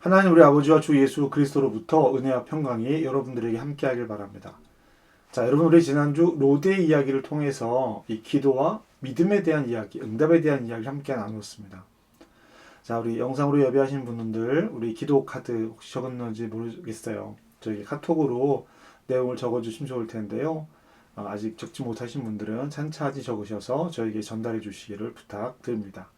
하나님 우리 아버지와 주 예수 그리스도로부터 은혜와 평강이 여러분들에게 함께하길 바랍니다. 자, 여러분 우리 지난주 로데 이야기를 통해서 이 기도와 믿음에 대한 이야기, 응답에 대한 이야기를 함께 나누었습니다. 자, 우리 영상으로 예배하신 분들 우리 기도 카드 혹시 적었는지 모르겠어요. 저희 카톡으로 내용을 적어주시면 좋을 텐데요. 아직 적지 못하신 분들은 찬차지 적으셔서 저에게 전달해 주시기를 부탁드립니다.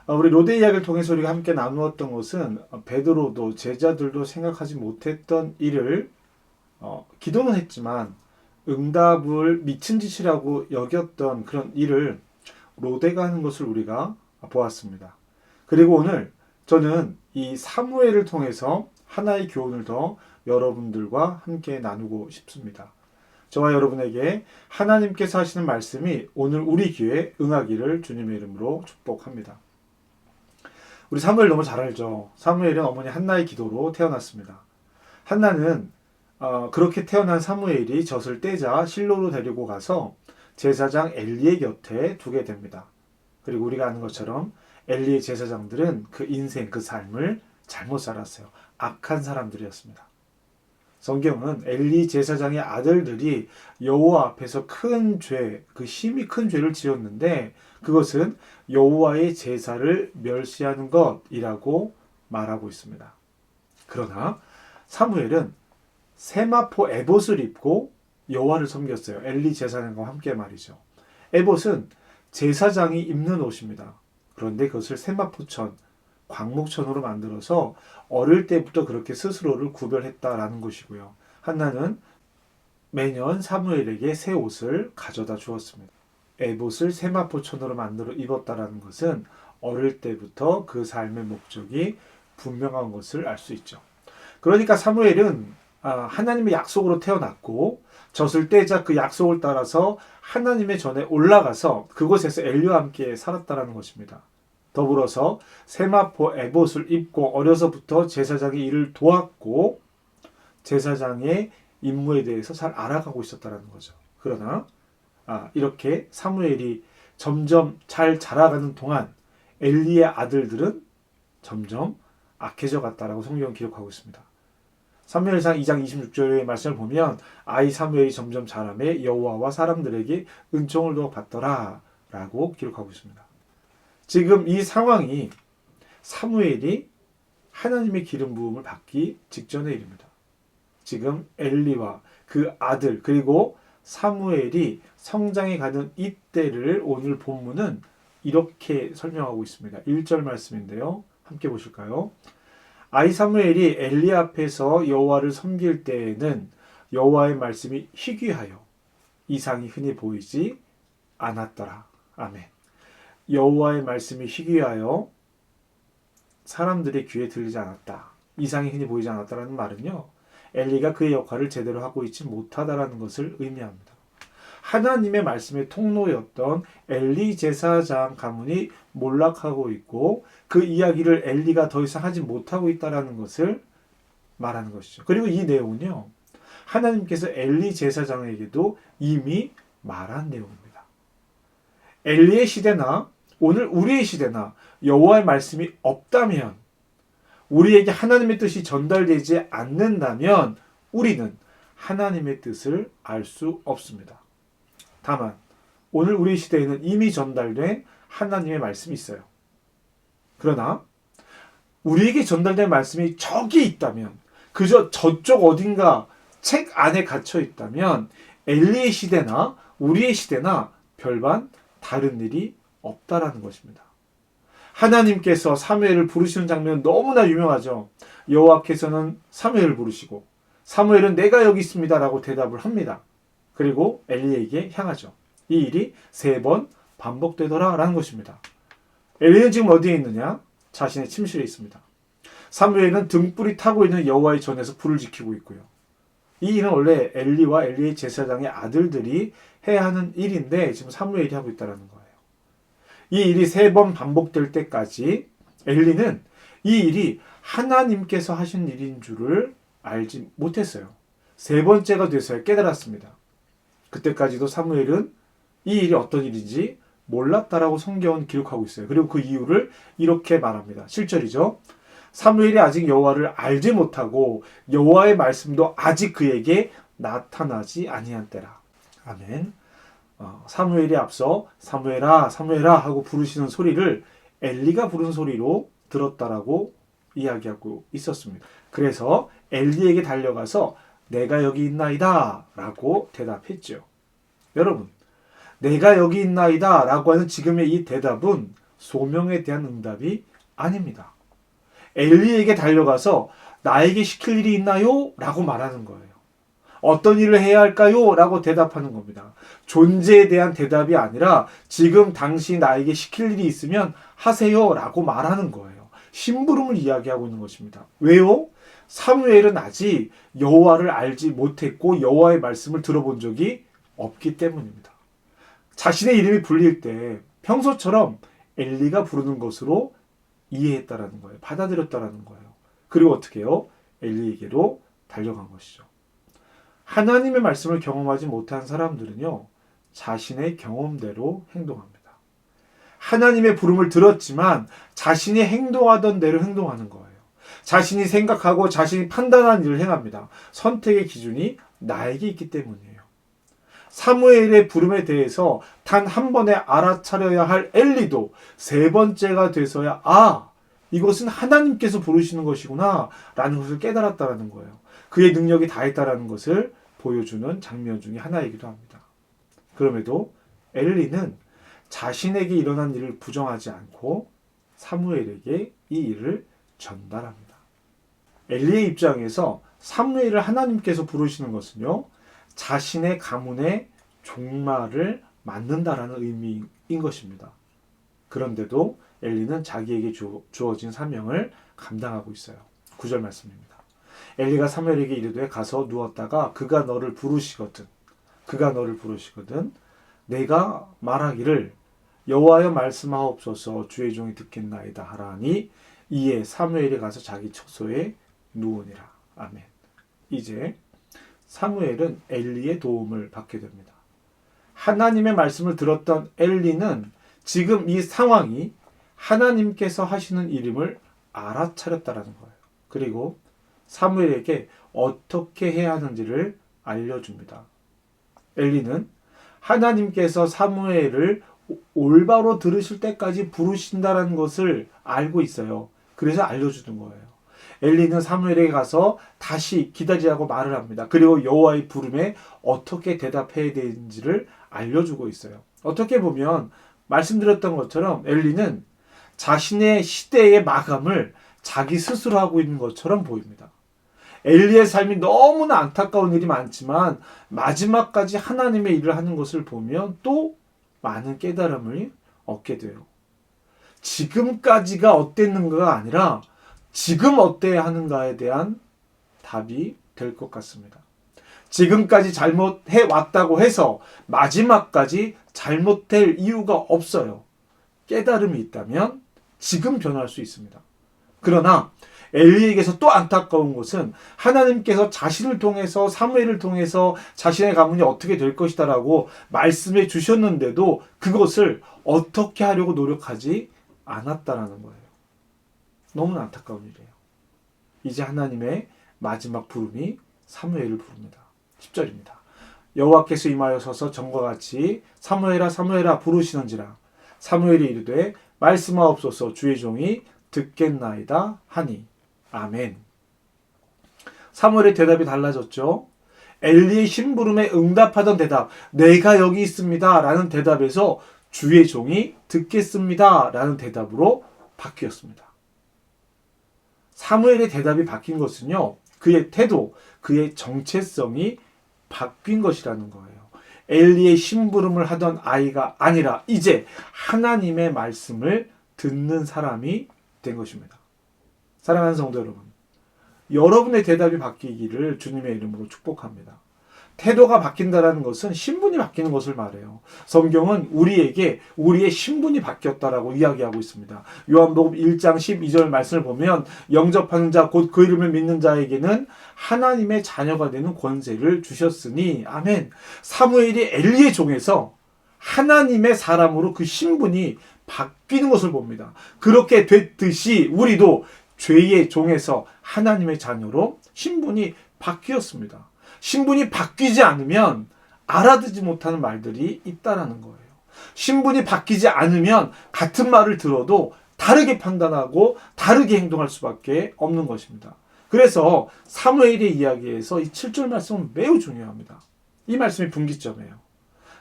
우리 로데 이야기를 통해서 우리가 함께 나누었던 것은 베드로도 제자들도 생각하지 못했던 일을 기도는 했지만 응답을 미친 짓이라고 여겼던 그런 일을 로데가 하는 것을 우리가 보았습니다. 그리고 오늘 저는 이 사무엘을 통해서 하나의 교훈을 더 여러분들과 함께 나누고 싶습니다. 저와 여러분에게 하나님께서 하시는 말씀이 오늘 우리 귀에 응하기를 주님의 이름으로 축복합니다. 우리 사무엘 너무 잘 알죠. 사무엘은 어머니 한나의 기도로 태어났습니다. 한나는 그렇게 태어난 사무엘이 젖을 떼자 실로로 데리고 가서 제사장 엘리의 곁에 두게 됩니다. 그리고 우리가 아는 것처럼 엘리의 제사장들은 그 인생, 그 삶을 잘못 살았어요. 악한 사람들이었습니다. 성경은 엘리 제사장의 아들들이 여호와 앞에서 큰 죄, 그 심히 큰 죄를 지었는데 그것은 여호와의 제사를 멸시하는 것이라고 말하고 있습니다. 그러나 사무엘은 세마포 에봇을 입고 여호와를 섬겼어요. 엘리 제사장과 함께 말이죠. 에봇은 제사장이 입는 옷입니다. 그런데 그것을 세마포천, 광목천으로 만들어서 어릴 때부터 그렇게 스스로를 구별했다라는 것이고요. 한나는 매년 사무엘에게 새 옷을 가져다 주었습니다. 에봇을 세마포천으로 만들어 입었다라는 것은 어릴 때부터 그 삶의 목적이 분명한 것을 알 수 있죠. 그러니까 사무엘은 하나님의 약속으로 태어났고 젖을 떼자 그 약속을 따라서 하나님의 전에 올라가서 그곳에서 엘리와 함께 살았다라는 것입니다. 더불어서 세마포 에봇을 입고 어려서부터 제사장의 일을 도왔고 제사장의 임무에 대해서 잘 알아가고 있었다는 거죠. 그러나 이렇게 사무엘이 점점 잘 자라가는 동안 엘리의 아들들은 점점 악해져 갔다라고 성경은 기록하고 있습니다. 사무엘상 2장 26절의 말씀을 보면 아이 사무엘이 점점 자라매 여호와와 사람들에게 은총을 더 받더라 라고 기록하고 있습니다. 지금 이 상황이 사무엘이 하나님의 기름 부음을 받기 직전의 일입니다. 지금 엘리와 그 아들 그리고 사무엘이 성장해 가는 이때를 오늘 본문은 이렇게 설명하고 있습니다. 1절 말씀인데요. 함께 보실까요? 아이 사무엘이 엘리 앞에서 여호와를 섬길 때에는 여호와의 말씀이 희귀하여 이상이 흔히 보이지 않았더라. 아멘. 여호와의 말씀이 희귀하여 사람들의 귀에 들리지 않았다. 이상이 흔히 보이지 않았다라는 말은요. 엘리가 그의 역할을 제대로 하고 있지 못하다라는 것을 의미합니다. 하나님의 말씀의 통로였던 엘리 제사장 가문이 몰락하고 있고 그 이야기를 엘리가 더 이상 하지 못하고 있다라는 것을 말하는 것이죠. 그리고 이 내용은요. 하나님께서 엘리 제사장에게도 이미 말한 내용입니다. 엘리의 시대나 오늘 우리의 시대나 여호와의 말씀이 없다면 우리에게 하나님의 뜻이 전달되지 않는다면 우리는 하나님의 뜻을 알 수 없습니다. 다만 오늘 우리 시대에는 이미 전달된 하나님의 말씀이 있어요. 그러나 우리에게 전달된 말씀이 저기 있다면 그저 저쪽 어딘가 책 안에 갇혀 있다면 엘리의 시대나 우리의 시대나 별반 다른 일이 없다라는 것입니다. 하나님께서 사무엘을 부르시는 장면은 너무나 유명하죠. 여호와께서는 사무엘을 부르시고 사무엘은 내가 여기 있습니다 라고 대답을 합니다. 그리고 엘리에게 향하죠. 이 일이 3번 반복되더라 라는 것입니다. 엘리는 지금 어디에 있느냐? 자신의 침실에 있습니다. 사무엘은 등불이 타고 있는 여호와의 전에서 불을 지키고 있고요. 이 일은 원래 엘리와 엘리의 제사장의 아들들이 해야 하는 일인데 지금 사무엘이 하고 있다는 거예요. 이 일이 3번 반복될 때까지 엘리는 이 일이 하나님께서 하신 일인 줄을 알지 못했어요. 3번째가 돼서야 깨달았습니다. 그때까지도 사무엘은 이 일이 어떤 일인지 몰랐다라고 성경은 기록하고 있어요. 그리고 그 이유를 이렇게 말합니다. 7절이죠. 사무엘이 아직 여호와를 알지 못하고 여호와의 말씀도 아직 그에게 나타나지 아니한 때라. 아멘. 사무엘이 앞서 사무엘아 사무엘아 하고 부르시는 소리를 엘리가 부른 소리로 들었다라고 이야기하고 있었습니다. 그래서 엘리에게 달려가서 내가 여기 있나이다 라고 대답했죠. 여러분, 내가 여기 있나이다 라고 하는 지금의 이 대답은 소명에 대한 응답이 아닙니다. 엘리에게 달려가서 나에게 시킬 일이 있나요? 라고 말하는 거예요. 어떤 일을 해야 할까요? 라고 대답하는 겁니다. 존재에 대한 대답이 아니라 지금 당신 나에게 시킬 일이 있으면 하세요 라고 말하는 거예요. 심부름을 이야기하고 있는 것입니다. 왜요? 사무엘은 아직 여호와를 알지 못했고 여호와의 말씀을 들어본 적이 없기 때문입니다. 자신의 이름이 불릴 때 평소처럼 엘리가 부르는 것으로 이해했다라는 거예요. 받아들였다라는 거예요. 그리고 어떻게 해요? 엘리에게로 달려간 것이죠. 하나님의 말씀을 경험하지 못한 사람들은요, 자신의 경험대로 행동합니다. 하나님의 부름을 들었지만 자신이 행동하던 대로 행동하는 거예요. 자신이 생각하고 자신이 판단한 일을 행합니다. 선택의 기준이 나에게 있기 때문이에요. 사무엘의 부름에 대해서 단 한 번에 알아차려야 할 엘리도 세 번째가 돼서야 이것은 하나님께서 부르시는 것이구나 라는 것을 깨달았다는 거예요. 그의 능력이 다했다는 것을 보여주는 장면 중에 하나이기도 합니다. 그럼에도 엘리는 자신에게 일어난 일을 부정하지 않고 사무엘에게 이 일을 전달합니다. 엘리의 입장에서 사무엘을 하나님께서 부르시는 것은요, 자신의 가문의 종말을 맞는다라는 의미인 것입니다. 그런데도 엘리는 자기에게 주어진 사명을 감당하고 있어요. 9절 말씀입니다. 엘리가 사무엘에게 이르되 가서 누웠다가 그가 너를 부르시거든 내가 말하기를 여호와여 말씀하옵소서 주의 종이 듣겠나이다 하라니 이에 사무엘이 가서 자기 처소에 누우니라. 아멘. 이제 사무엘은 엘리의 도움을 받게 됩니다. 하나님의 말씀을 들었던 엘리는 지금 이 상황이 하나님께서 하시는 일임을 알아차렸다라는 거예요. 그리고 사무엘에게 어떻게 해야 하는지를 알려줍니다. 엘리는 하나님께서 사무엘을 올바로 들으실 때까지 부르신다라는 것을 알고 있어요. 그래서 알려주는 거예요. 엘리는 사무엘에게 가서 다시 기다리라고 말을 합니다. 그리고 여호와의 부름에 어떻게 대답해야 되는지를 알려주고 있어요. 어떻게 보면 말씀드렸던 것처럼 엘리는 자신의 시대의 마감을 자기 스스로 하고 있는 것처럼 보입니다. 엘리의 삶이 너무나 안타까운 일이 많지만 마지막까지 하나님의 일을 하는 것을 보면 또 많은 깨달음을 얻게 돼요. 지금까지가 어땠는가가 아니라 지금 어때야 하는가에 대한 답이 될 것 같습니다. 지금까지 잘못해 왔다고 해서 마지막까지 잘못될 이유가 없어요. 깨달음이 있다면 지금 변할 수 있습니다. 그러나 엘리에게서 또 안타까운 것은 하나님께서 자신을 통해서 사무엘을 통해서 자신의 가문이 어떻게 될 것이다 라고 말씀해 주셨는데도 그것을 어떻게 하려고 노력하지 않았다라는 거예요. 너무나 안타까운 일이에요. 이제 하나님의 마지막 부름이 사무엘을 부릅니다. 10절입니다. 여호와께서 임하여서서 전과 같이 사무엘아 사무엘아 부르시는지라 사무엘이 이르되 말씀하옵소서 주의 종이 듣겠나이다 하니. 아멘. 사무엘의 대답이 달라졌죠. 엘리의 심부름에 응답하던 대답, 내가 여기 있습니다 라는 대답에서 주의 종이 듣겠습니다 라는 대답으로 바뀌었습니다. 사무엘의 대답이 바뀐 것은요, 그의 태도, 그의 정체성이 바뀐 것이라는 거예요. 엘리의 심부름을 하던 아이가 아니라 이제 하나님의 말씀을 듣는 사람이 된 것입니다. 사랑하는 성도 여러분, 여러분의 대답이 바뀌기를 주님의 이름으로 축복합니다. 태도가 바뀐다는 것은 신분이 바뀌는 것을 말해요. 성경은 우리에게 우리의 신분이 바뀌었다라고 이야기하고 있습니다. 요한복음 1장 12절 말씀을 보면 영접하는 자 곧 그 이름을 믿는 자에게는 하나님의 자녀가 되는 권세를 주셨으니 아멘. 사무엘이 엘리의 종에서 하나님의 사람으로 그 신분이 바뀌는 것을 봅니다. 그렇게 됐듯이 우리도 죄의 종에서 하나님의 자녀로 신분이 바뀌었습니다. 신분이 바뀌지 않으면 알아듣지 못하는 말들이 있다라는 거예요. 신분이 바뀌지 않으면 같은 말을 들어도 다르게 판단하고 다르게 행동할 수밖에 없는 것입니다. 그래서 사무엘의 이야기에서 이 7절 말씀은 매우 중요합니다. 이 말씀이 분기점이에요.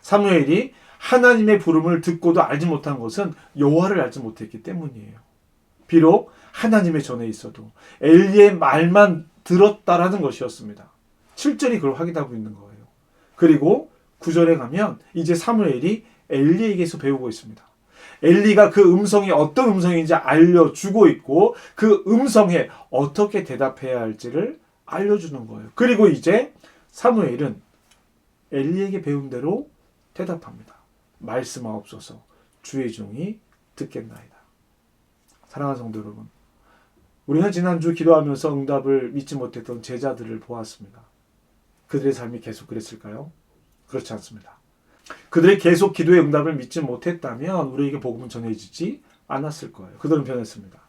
사무엘이 하나님의 부름을 듣고도 알지 못한 것은 여호와를 알지 못했기 때문이에요. 비록 하나님의 전에 있어도 엘리의 말만 들었다라는 것이었습니다. 7절이 그걸 확인하고 있는 거예요. 그리고 9절에 가면 이제 사무엘이 엘리에게서 배우고 있습니다. 엘리가 그 음성이 어떤 음성인지 알려주고 있고 그 음성에 어떻게 대답해야 할지를 알려주는 거예요. 그리고 이제 사무엘은 엘리에게 배운 대로 대답합니다. 말씀하옵소서 주의 종이 듣겠나이다. 사랑하는 성도 여러분, 우리는 지난주 기도하면서 응답을 믿지 못했던 제자들을 보았습니다. 그들의 삶이 계속 그랬을까요? 그렇지 않습니다. 그들의 계속 기도의 응답을 믿지 못했다면 우리에게 복음은 전해지지 않았을 거예요. 그들은 변했습니다.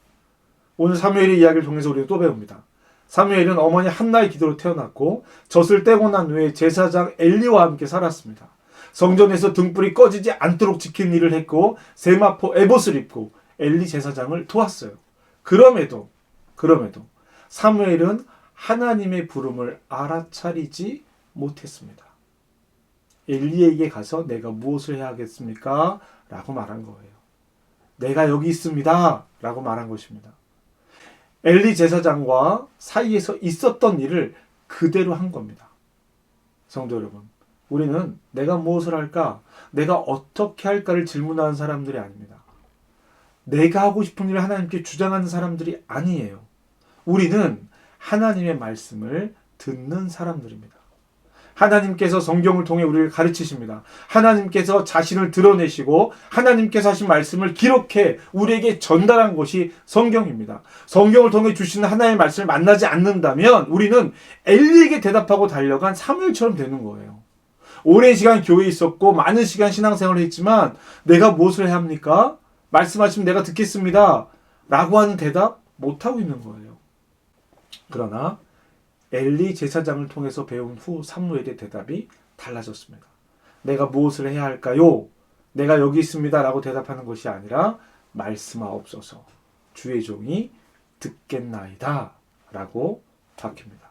오늘 사무엘의 이야기를 통해서 우리는 또 배웁니다. 사무엘은 어머니 한나의 기도로 태어났고 젖을 떼고 난 후에 제사장 엘리와 함께 살았습니다. 성전에서 등불이 꺼지지 않도록 지키는 일을 했고 세마포 에봇을 입고 엘리 제사장을 도왔어요. 그럼에도 사무엘은 하나님의 부름을 알아차리지 못했습니다. 엘리에게 가서 내가 무엇을 해야 하겠습니까? 라고 말한 거예요. 내가 여기 있습니다. 라고 말한 것입니다. 엘리 제사장과 사이에서 있었던 일을 그대로 한 겁니다. 성도 여러분, 우리는 내가 무엇을 할까? 내가 어떻게 할까를 질문하는 사람들이 아닙니다. 내가 하고 싶은 일을 하나님께 주장하는 사람들이 아니에요. 우리는 하나님의 말씀을 듣는 사람들입니다. 하나님께서 성경을 통해 우리를 가르치십니다. 하나님께서 자신을 드러내시고 하나님께서 하신 말씀을 기록해 우리에게 전달한 것이 성경입니다. 성경을 통해 주시는 하나님의 말씀을 만나지 않는다면 우리는 엘리에게 대답하고 달려간 사무엘처럼 되는 거예요. 오랜 시간 교회에 있었고 많은 시간 신앙생활을 했지만 내가 무엇을 해야 합니까? 말씀하시면 내가 듣겠습니다. 라고 하는 대답 못하고 있는 거예요. 그러나 엘리 제사장을 통해서 배운 후 사무엘의 대답이 달라졌습니다. 내가 무엇을 해야 할까요? 내가 여기 있습니다. 라고 대답하는 것이 아니라 말씀하옵소서 주의 종이 듣겠나이다. 라고 바뀝니다.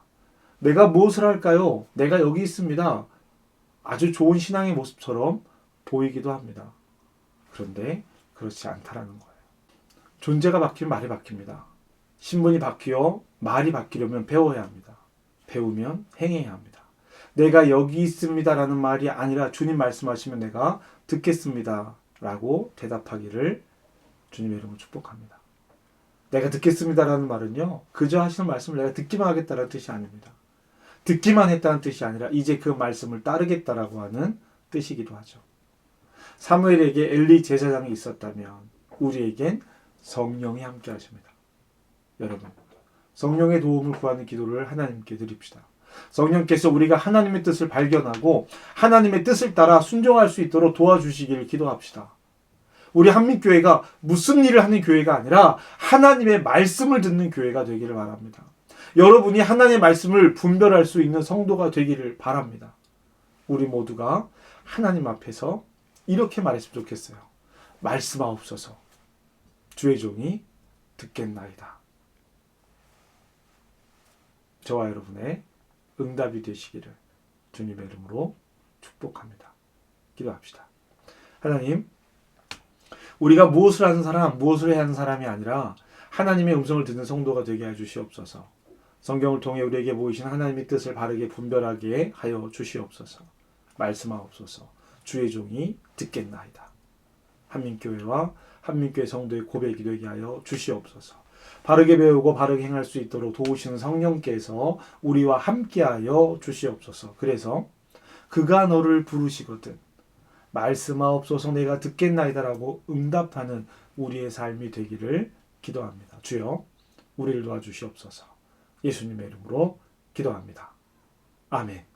내가 무엇을 할까요? 내가 여기 있습니다. 아주 좋은 신앙의 모습처럼 보이기도 합니다. 그런데 그렇지 않다라는 거예요. 존재가 바뀌면 말이 바뀝니다. 신분이 바뀌어 말이 바뀌려면 배워야 합니다. 배우면 행해야 합니다. 내가 여기 있습니다 라는 말이 아니라 주님 말씀하시면 내가 듣겠습니다 라고 대답하기를 주님의 이름으로 축복합니다. 내가 듣겠습니다 라는 말은요, 그저 하시는 말씀을 내가 듣기만 하겠다는 뜻이 아닙니다. 듣기만 했다는 뜻이 아니라 이제 그 말씀을 따르겠다라고 하는 뜻이기도 하죠. 사무엘에게 엘리 제사장이 있었다면 우리에겐 성령이 함께 하십니다. 여러분, 성령의 도움을 구하는 기도를 하나님께 드립시다. 성령께서 우리가 하나님의 뜻을 발견하고 하나님의 뜻을 따라 순종할 수 있도록 도와주시기를 기도합시다. 우리 한민교회가 무슨 일을 하는 교회가 아니라 하나님의 말씀을 듣는 교회가 되기를 바랍니다. 여러분이 하나님의 말씀을 분별할 수 있는 성도가 되기를 바랍니다. 우리 모두가 하나님 앞에서 이렇게 말했으면 좋겠어요. 말씀하옵소서 주의 종이 듣겠나이다. 저와 여러분의 응답이 되시기를 주님의 이름으로 축복합니다. 기도합시다. 하나님, 우리가 무엇을 하는 사람, 무엇을 해야 하는 사람이 아니라 하나님의 음성을 듣는 성도가 되게 해 주시옵소서. 성경을 통해 우리에게 보이신 하나님의 뜻을 바르게 분별하게 하여 주시옵소서. 말씀하옵소서. 주의 종이 듣겠나이다. 한민교회와 한민교회 성도의 고백이 되게 하여 주시옵소서. 바르게 배우고 바르게 행할 수 있도록 도우시는 성령께서 우리와 함께하여 주시옵소서. 그래서 그가 너를 부르시거든 말씀하옵소서 내가 듣겠나이다라고 응답하는 우리의 삶이 되기를 기도합니다. 주여 우리를 도와주시옵소서. 예수님의 이름으로 기도합니다. 아멘.